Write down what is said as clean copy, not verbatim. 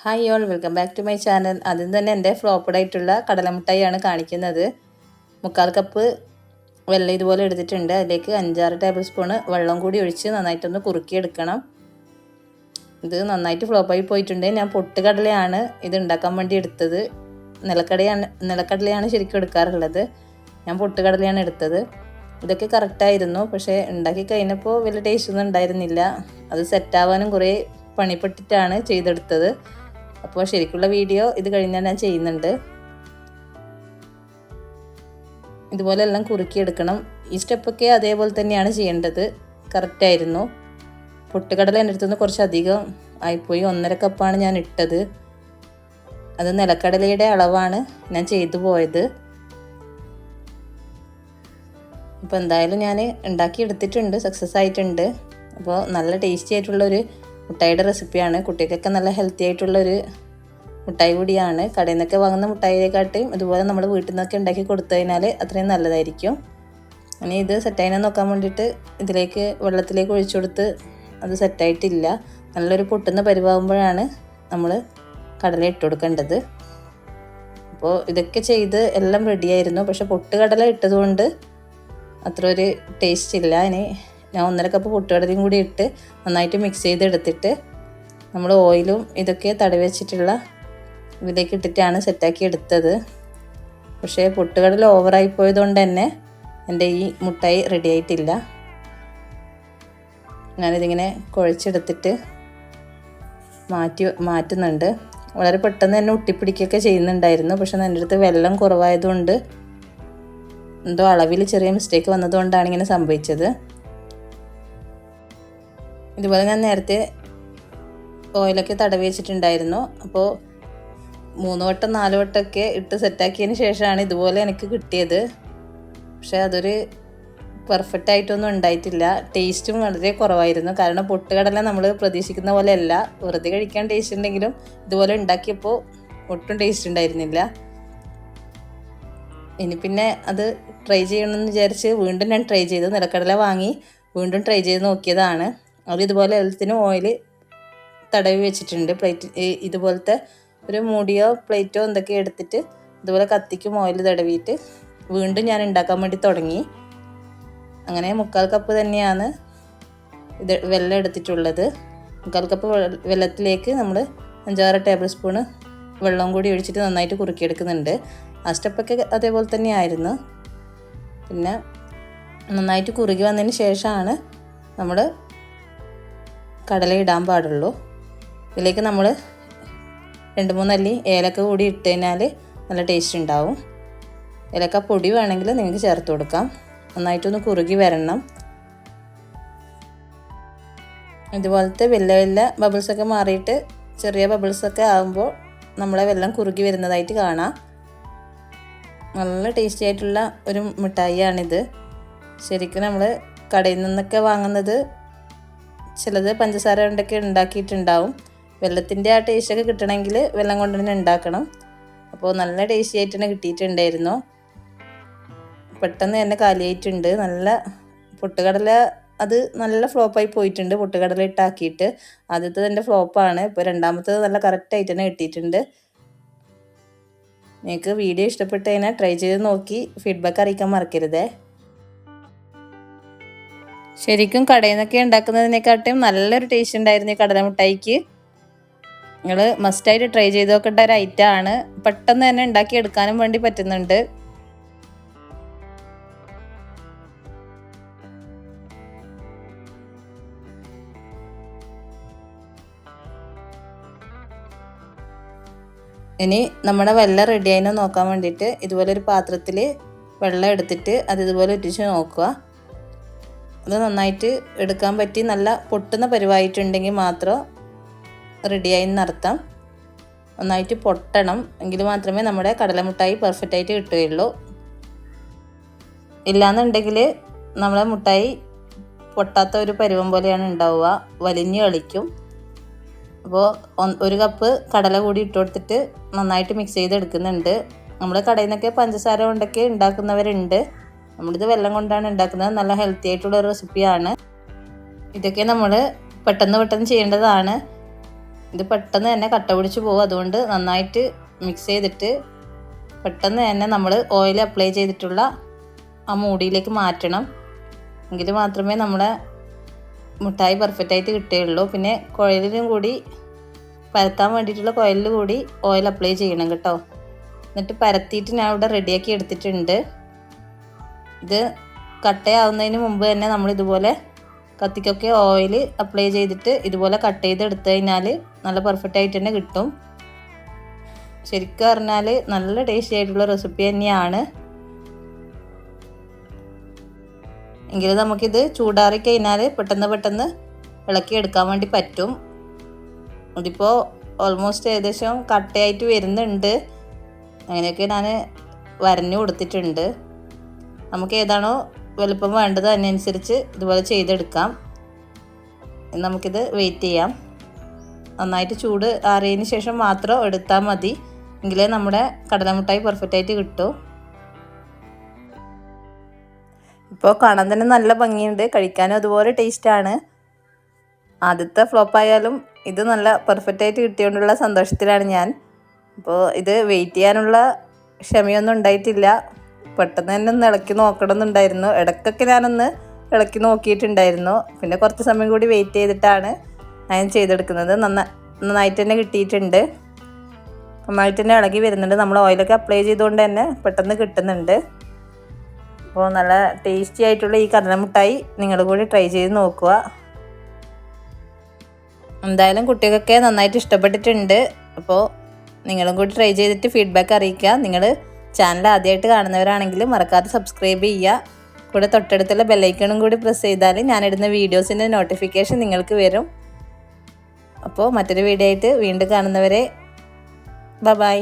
Hi all, welcome back to my channel. ആദ്യം തന്നെ എൻ്റെ ഫ്ലോപ്പഡ് ആയിട്ടുള്ള കടലമുട്ടായിയാണ് കാണിക്കുന്നത്. 3/4 കപ്പ് വെള്ളം ഇതുപോലെ എടുത്തിട്ടുണ്ട്. അതിലേക്ക് 5-6 ടേബിൾ സ്പൂണ് വെള്ളം കൂടി ഒഴിച്ച് നന്നായിട്ടൊന്ന് കുറുക്കിയെടുക്കണം. ഇത് നന്നായിട്ട് ഫ്ലോപ്പായി പോയിട്ടുണ്ട്. ഞാൻ പൊട്ടുകടലയാണ് ഇത് ഉണ്ടാക്കാൻ വേണ്ടി എടുത്തത്. നിലക്കടലയാണ് ശരിക്കും എടുക്കാറുള്ളത്. ഞാൻ പൊട്ടുകടലയാണ് എടുത്തത്. ഇതൊക്കെ കറക്റ്റായിരുന്നു. പക്ഷേ ഉണ്ടാക്കി കഴിഞ്ഞപ്പോൾ വലിയ ടേസ്റ്റ് ഒന്നും ഉണ്ടായിരുന്നില്ല. അത് സെറ്റാവാനും കുറേ പണിപ്പെട്ടിട്ടാണ് ചെയ്തെടുത്തത്. അപ്പോൾ ശരിക്കുള്ള വീഡിയോ ഇത് കഴിഞ്ഞാൽ ഞാൻ ചെയ്യുന്നുണ്ട്. ഇതുപോലെ എല്ലാം കുറുക്കിയെടുക്കണം. ഈ സ്റ്റെപ്പൊക്കെ അതേപോലെ തന്നെയാണ് ചെയ്യേണ്ടത്. കറക്റ്റായിരുന്നു. പൊട്ടുകടല എൻ്റെ അടുത്തുനിന്ന് കുറച്ചധികം ആയിപ്പോയി. 1.5 കപ്പാണ് ഞാൻ ഇട്ടത്. അത് നിലക്കടലയുടെ അളവാണ് ഞാൻ ചെയ്തു പോയത്. അപ്പോൾ എന്തായാലും ഞാൻ ഉണ്ടാക്കി എടുത്തിട്ടുണ്ട്, സക്സസ് ആയിട്ടുണ്ട്. അപ്പോൾ നല്ല ടേസ്റ്റി ആയിട്ടുള്ളൊരു മുട്ടായിയുടെ റെസിപ്പിയാണ്. കുട്ടികൾക്കൊക്കെ നല്ല ഹെൽത്തി ആയിട്ടുള്ളൊരു മുട്ടായി കൂടിയാണ്. കടയിൽ നിന്നൊക്കെ വാങ്ങുന്ന മുട്ടായിയെക്കാട്ടും ഇതുപോലെ നമ്മൾ വീട്ടിൽ നിന്നൊക്കെ ഉണ്ടാക്കി കൊടുത്തു കഴിഞ്ഞാൽ അത്രയും നല്ലതായിരിക്കും. ഇനി ഇത് സെറ്റായിനെ നോക്കാൻ വേണ്ടിയിട്ട് ഇതിലേക്ക് വെള്ളത്തിലേക്ക് ഒഴിച്ചു കൊടുത്ത് അത് സെറ്റായിട്ടില്ല. നല്ലൊരു പൊട്ടുന്ന പരിവാകുമ്പോഴാണ് നമ്മൾ കടല ഇട്ട് കൊടുക്കേണ്ടത്. അപ്പോൾ ഇതൊക്കെ ചെയ്ത് എല്ലാം റെഡിയായിരുന്നു. പക്ഷെ പൊട്ടുകടല ഇട്ടതുകൊണ്ട് അത്ര ഒരു ടേസ്റ്റ് ഇല്ല. ഇനി ഞാൻ 1.5 കപ്പ് പൊട്ടുകടലയും കൂടി ഇട്ട് നന്നായിട്ട് മിക്സ് ചെയ്തെടുത്തിട്ട് നമ്മൾ ഓയിലും ഇതൊക്കെ തടവി വെച്ചിട്ടുള്ള ഇതിലേക്ക് ഇട്ടിട്ടാണ് സെറ്റാക്കി എടുത്തത്. പക്ഷേ പൊട്ടുകടല ഓവറായി പോയതുകൊണ്ട് തന്നെ എൻ്റെ ഈ മുട്ടായി റെഡി ആയിട്ടില്ല. ഞാനിതിങ്ങനെ കുഴച്ചെടുത്തിട്ട് മാറ്റുന്നുണ്ട്. വളരെ പെട്ടെന്ന് തന്നെ ഒട്ടിപ്പിടിക്കുകയൊക്കെ ചെയ്യുന്നുണ്ടായിരുന്നു. പക്ഷെ എൻ്റെ അടുത്ത് വെള്ളം കുറവായതുകൊണ്ട് എന്തോ അളവിൽ ചെറിയ മിസ്റ്റേക്ക് വന്നതുകൊണ്ടാണ് ഇങ്ങനെ സംഭവിച്ചത്. ഇതുപോലെ ഞാൻ നേരത്തെ ഓയിലൊക്കെ തടവി വെച്ചിട്ടുണ്ടായിരുന്നു. അപ്പോൾ 3 വട്ടം 4 വട്ടമൊക്കെ ഇട്ട് സെറ്റാക്കിയതിന് ശേഷമാണ് ഇതുപോലെ എനിക്ക് കിട്ടിയത്. പക്ഷേ അതൊരു പെർഫെക്റ്റ് ആയിട്ടൊന്നും ഉണ്ടായിട്ടില്ല. ടേസ്റ്റും വളരെ കുറവായിരുന്നു. കാരണം പൊട്ടുകടല നമ്മൾ പ്രതീക്ഷിക്കുന്ന പോലെയല്ല. വെറുതെ കഴിക്കാൻ ടേസ്റ്റ് ഉണ്ടെങ്കിലും ഇതുപോലെ ഉണ്ടാക്കിയപ്പോൾ ഒട്ടും ടേസ്റ്റ് ഉണ്ടായിരുന്നില്ല. ഇനി പിന്നെ അത് ട്രൈ ചെയ്യണമെന്ന് വിചാരിച്ച് വീണ്ടും ഞാൻ ട്രൈ ചെയ്തു. നിലക്കടല വാങ്ങി വീണ്ടും ട്രൈ ചെയ്ത് നോക്കിയതാണ്. അത് ഇതുപോലെ എല്ലാത്തിനും ഓയിൽ തടവി വെച്ചിട്ടുണ്ട്. പ്ലേറ്റ് ഇതുപോലത്തെ ഒരു മൂടിയോ പ്ലേറ്റോ എന്തൊക്കെ എടുത്തിട്ട് ഇതുപോലെ കത്തിക്കും ഓയിൽ തടവിയിട്ട് വീണ്ടും ഞാൻ ഉണ്ടാക്കാൻ വേണ്ടി തുടങ്ങി. അങ്ങനെ 3/4 കപ്പ് തന്നെയാണ് ഇത് വെള്ളം എടുത്തിട്ടുള്ളത്. 3/4 കപ്പ് വെള്ളത്തിലേക്ക് നമ്മൾ 5-6 ടേബിൾ സ്പൂണ് വെള്ളം കൂടി ഒഴിച്ചിട്ട് നന്നായിട്ട് കുറുക്കിയെടുക്കുന്നുണ്ട്. ആ സ്റ്റെപ്പൊക്കെ അതേപോലെ തന്നെയായിരുന്നു. പിന്നെ നന്നായിട്ട് കുറുകി വന്നതിന് ശേഷമാണ് നമ്മൾ കടല ഇടാൻ പാടുള്ളൂ. ഇതിലേക്ക് നമ്മൾ 2-3 അല്ലി ഏലക്ക കൂടി ഇട്ട് കഴിഞ്ഞാൽ നല്ല ടേസ്റ്റ് ഉണ്ടാവും. ഏലക്ക പൊടി വേണമെങ്കിൽ നിങ്ങൾക്ക് ചേർത്ത് കൊടുക്കാം. നന്നായിട്ടൊന്ന് കുറുകി വരണം. ഇതുപോലത്തെ വലിയ ബബിൾസൊക്കെ മാറിയിട്ട് ചെറിയ ബബിൾസൊക്കെ ആകുമ്പോൾ നമ്മളെ വെള്ളം കുറുകി വരുന്നതായിട്ട് കാണാം. നല്ല ടേസ്റ്റി ആയിട്ടുള്ള ഒരു മിഠായിയാണിത്. ശരിക്കും നമ്മൾ കടയിൽ നിന്നൊക്കെ വാങ്ങുന്നത് ചിലത് പഞ്ചസാര കൊണ്ടൊക്കെ ഉണ്ടാക്കിയിട്ടുണ്ടാവും. വെള്ളത്തിൻ്റെ ആ ടേസ്റ്റൊക്കെ കിട്ടണമെങ്കിൽ വെള്ളം കൊണ്ട് തന്നെ ഉണ്ടാക്കണം. അപ്പോൾ നല്ല ടേസ്റ്റി ആയിട്ട് തന്നെ കിട്ടിയിട്ടുണ്ടായിരുന്നു. പെട്ടെന്ന് തന്നെ കാലിയായിട്ടുണ്ട്. നല്ല പൊട്ടുകടല അത് നല്ല ഫ്ലോപ്പായി പോയിട്ടുണ്ട്. പൊട്ടുകടല ഇട്ടാക്കിയിട്ട് ആദ്യത്തെ എൻ്റെ ഫ്ലോപ്പാണ്. ഇപ്പോൾ രണ്ടാമത്തത് നല്ല കറക്റ്റായിട്ട് തന്നെ കിട്ടിയിട്ടുണ്ട്. നിങ്ങൾക്ക് വീഡിയോ ഇഷ്ടപ്പെട്ട് കഴിഞ്ഞാൽ ട്രൈ ചെയ്ത് നോക്കി ഫീഡ്ബാക്ക് അറിയിക്കാൻ മറക്കരുതേ. ശരിക്കും കടയിൽ നിന്നൊക്കെ ഉണ്ടാക്കുന്നതിനെക്കാട്ടും നല്ലൊരു ടേസ്റ്റ് ഉണ്ടായിരുന്നു ഈ കടല മിഠായിക്ക്. നിങ്ങൾ മസ്റ്റായിട്ട് ട്രൈ ചെയ്ത് നോക്കേണ്ട ഒരു ഐറ്റമാണ്. പെട്ടെന്ന് തന്നെ ഉണ്ടാക്കി എടുക്കാനും വേണ്ടി പറ്റുന്നുണ്ട്. ഇനി നമ്മുടെ വെള്ളം റെഡിയായിനോ നോക്കാൻ വേണ്ടിയിട്ട് ഇതുപോലെ ഒരു പാത്രത്തിൽ വെള്ളം എടുത്തിട്ട് അത് ഇതുപോലെ ഇട്ടിച്ച് നോക്കുക. അത് നന്നായിട്ട് എടുക്കാൻ പറ്റി നല്ല പൊട്ടുന്ന പരിവായിട്ടുണ്ടെങ്കിൽ മാത്രം റെഡിയായി എന്നർത്ഥം. നന്നായിട്ട് പൊട്ടണം, എങ്കിൽ മാത്രമേ നമ്മുടെ കടലമുട്ടായി പെർഫെക്റ്റായിട്ട് കിട്ടുകയുള്ളൂ. ഇല്ലാന്നുണ്ടെങ്കിൽ നമ്മളെ മുട്ടായി പൊട്ടാത്ത ഒരു പരുവം പോലെയാണ് ഉണ്ടാവുക, വലിഞ്ഞ് കളിക്കും. അപ്പോൾ 1 കപ്പ് കടല കൂടി ഇട്ട് കൊടുത്തിട്ട് നന്നായിട്ട് മിക്സ് ചെയ്തെടുക്കുന്നുണ്ട്. നമ്മൾ കടയിൽ നിന്നൊക്കെ പഞ്ചസാര കൊണ്ടൊക്കെ ഉണ്ടാക്കുന്നവരുണ്ട്. നമ്മളിത് വെള്ളം കൊണ്ടാണ് ഉണ്ടാക്കുന്നത്. നല്ല ഹെൽത്തി ആയിട്ടുള്ള റെസിപ്പിയാണ്. ഇതൊക്കെ നമ്മൾ പെട്ടെന്ന് ചെയ്യേണ്ടതാണ്. ഇത് പെട്ടെന്ന് തന്നെ കട്ട പിടിച്ച് പോകും. അതുകൊണ്ട് നന്നായിട്ട് മിക്സ് ചെയ്തിട്ട് പെട്ടെന്ന് തന്നെ നമ്മൾ ഓയിൽ അപ്ലൈ ചെയ്തിട്ടുള്ള ആ മൂടിയിലേക്ക് മാറ്റണം. എങ്കിൽ മാത്രമേ നമ്മുടെ മിഠായി പെർഫെക്റ്റായിട്ട് കിട്ടുകയുള്ളൂ. പിന്നെ കുഴലിനും കൂടി പരത്താൻ വേണ്ടിയിട്ടുള്ള കുഴലിൽ കൂടി ഓയിൽ അപ്ലൈ ചെയ്യണം കേട്ടോ. എന്നിട്ട് പരത്തിയിട്ട് ഞാൻ ഇവിടെ റെഡിയാക്കി എടുത്തിട്ടുണ്ട്. ഇത് കട്ടയാവുന്നതിന് മുമ്പ് തന്നെ നമ്മൾ ഇതുപോലെ കത്തിക്കൊക്കെ ഓയിൽ അപ്ലൈ ചെയ്തിട്ട് ഇതുപോലെ കട്ട് ചെയ്ത് എടുത്തു കഴിഞ്ഞാൽ നല്ല പെർഫെക്റ്റ് ആയിട്ട് തന്നെ കിട്ടും. ശരിക്കും പറഞ്ഞാൽ നല്ല ടേസ്റ്റി ആയിട്ടുള്ള റെസിപ്പി തന്നെയാണ്. എങ്കിലും നമുക്കിത് ചൂടാറി കഴിഞ്ഞാൽ പെട്ടെന്ന് ഇളക്കി എടുക്കാൻ വേണ്ടി പറ്റും. ഇതിപ്പോൾ ഓൾമോസ്റ്റ് ഏകദേശം കട്ടയായിട്ട് വരുന്നുണ്ട്. അങ്ങനെയൊക്കെ ഞാൻ വരഞ്ഞു കൊടുത്തിട്ടുണ്ട്. നമുക്ക് ഏതാണോ വലുപ്പം വേണ്ടത് അതിനനുസരിച്ച് ഇതുപോലെ ചെയ്തെടുക്കാം. നമുക്കിത് വെയിറ്റ് ചെയ്യാം. നന്നായിട്ട് ചൂട് ആറിയതിന് ശേഷം മാത്രം എടുത്താൽ മതി. എങ്കിലേ നമ്മുടെ കടലമിഠായി പെർഫെക്റ്റായിട്ട് കിട്ടും. ഇപ്പോൾ കാണാൻ തന്നെ നല്ല ഭംഗിയുണ്ട്, കഴിക്കാനും അതുപോലെ ടേസ്റ്റാണ്. ആദ്യത്തെ ഫ്ലോപ്പായാലും ഇത് നല്ല പെർഫെക്റ്റായിട്ട് കിട്ടിയോണ്ടുള്ള സന്തോഷത്തിലാണ് ഞാൻ. അപ്പോൾ ഇത് വെയിറ്റ് ചെയ്യാനുള്ള ക്ഷമയൊന്നും ഉണ്ടായിട്ടില്ല. പെട്ടെന്ന് തന്നെ ഒന്ന് ഇളക്കി നോക്കണമെന്നുണ്ടായിരുന്നു. ഇടയ്ക്കൊക്കെ ഞാനൊന്ന് ഇളക്കി നോക്കിയിട്ടുണ്ടായിരുന്നു. പിന്നെ കുറച്ച് സമയം കൂടി വെയിറ്റ് ചെയ്തിട്ടാണ് ഞാൻ ചെയ്തെടുക്കുന്നത്. നന്നായിട്ട് തന്നെ കിട്ടിയിട്ടുണ്ട്. നന്നായിട്ട് തന്നെ ഇളകി വരുന്നുണ്ട്. നമ്മൾ ഓയിലൊക്കെ അപ്ലൈ ചെയ്തുകൊണ്ട് തന്നെ പെട്ടെന്ന് കിട്ടുന്നുണ്ട്. അപ്പോൾ നല്ല ടേസ്റ്റി ആയിട്ടുള്ള ഈ കടലമിഠായി നിങ്ങൾ കൂടി ട്രൈ ചെയ്ത് നോക്കുക. എന്തായാലും കുട്ടികൾക്കൊക്കെ നന്നായിട്ട് ഇഷ്ടപ്പെട്ടിട്ടുണ്ട്. അപ്പോൾ നിങ്ങളും കൂടി ട്രൈ ചെയ്തിട്ട് ഫീഡ്ബാക്ക് അറിയിക്കുക. നിങ്ങൾ ചാനൽ ആദ്യമായിട്ട് കാണുന്നവരാണെങ്കിൽ മറക്കാതെ സബ്സ്ക്രൈബ് ചെയ്യുക. കൂടെ തൊട്ടടുത്തുള്ള ബെല്ലൈക്കണും കൂടി പ്രസ് ചെയ്താൽ ഞാനിടുന്ന വീഡിയോസിൻ്റെ നോട്ടിഫിക്കേഷൻ നിങ്ങൾക്ക് വരും. അപ്പോൾ മറ്റൊരു വീഡിയോ ആയിട്ട് വീണ്ടും കാണുന്നവരെ ബൈ.